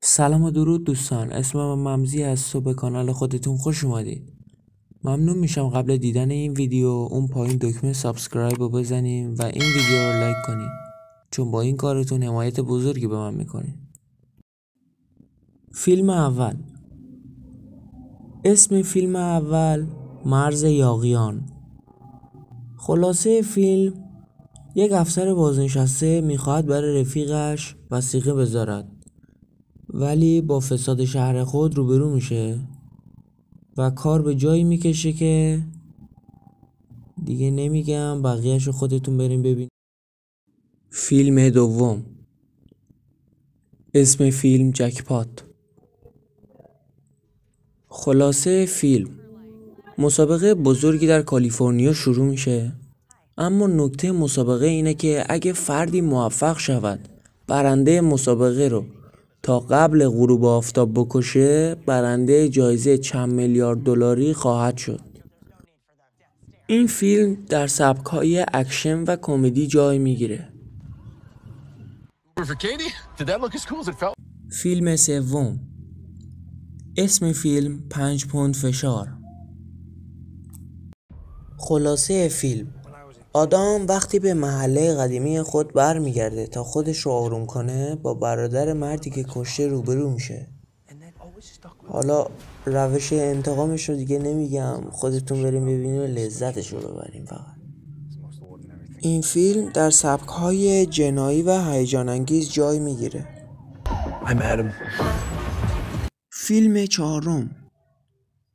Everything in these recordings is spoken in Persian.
سلام و درود دوستان، اسمم ممزی از به کانال خودتون خوش اومدید. ممنون میشم قبل دیدن این ویدیو اون پایین دکمه سابسکرایب رو بزنیم و این ویدیو رو لایک کنیم، چون با این کارتون حمایت بزرگی به من میکنید. فیلم اول. اسم فیلم اول مرز یاغیان. خلاصه فیلم: یک افسر بازنشسته میخواهد برای رفیقش وثیقه بذارد، ولی با فساد شهر خود روبرو میشه و کار به جایی میکشه که دیگه نمیگم، بقیه‌شو خودتون بریم ببین. فیلم دوم. اسم فیلم جکپات. خلاصه فیلم: مسابقه بزرگی در کالیفرنیا شروع میشه، اما نکته مسابقه اینه که اگه فردی موفق شود برنده مسابقه رو تا قبل غروب آفتاب بکشه، برنده جایزه چند میلیارد دلاری خواهد شد. این فیلم در سبک‌های اکشن و کمدی جای میگیره. فیلم سوم. اسم فیلم 5 پوند فشار. خلاصه فیلم: آدام وقتی به محله قدیمی خود برمیگرده تا خودش رو آروم کنه، با برادر مردی که کشته روبرو میشه. حالا روش انتقامش رو دیگه نمیگم، خودتون بریم ببینیم و لذتش رو ببریم. فقط این فیلم در سبک‌های جنایی و هیجان انگیز جای میگیره. فیلم چهارم.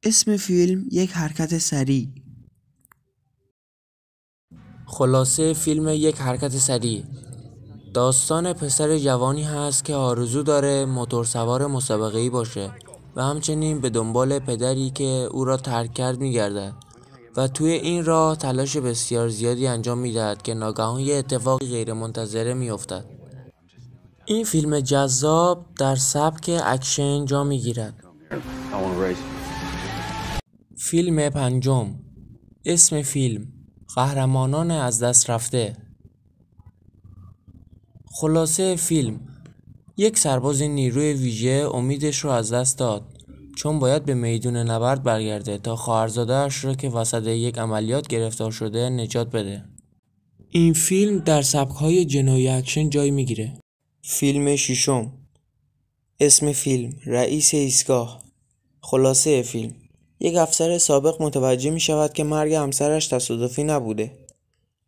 اسم فیلم یک حرکت سریع. خلاصه فیلم یک حرکت سریع داستان پسر جوانی هست که آرزو داره موتورسوار مسابقه‌ای باشه و همچنین به دنبال پدری که او را ترک کرد میگردد و توی این راه تلاش بسیار زیادی انجام میدهد که ناگهان یه اتفاقی غیر منتظره میافتد. این فیلم جذاب در سبک اکشن جا میگیرد. فیلم پنجم. اسم فیلم قهرمانان از دست رفته. خلاصه فیلم: یک سرباز نیروی ویژه امیدش رو از دست داد، چون باید به میدون نبرد برگرده تا خواهرزاده‌اش رو که وسط یک عملیات گرفتار شده نجات بده. این فیلم در سبک‌های جنایی اکشن جای میگیره. فیلم ششم. اسم فیلم رئیس ایستگاه. خلاصه فیلم: یک افسر سابق متوجه می شود که مرگ همسرش تصادفی نبوده،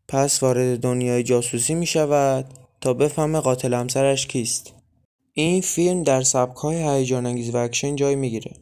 پس وارد دنیای جاسوسی می شود تا بفهمه قاتل همسرش کیست. این فیلم در سبک‌های هیجان انگیز و اکشن جای میگیره.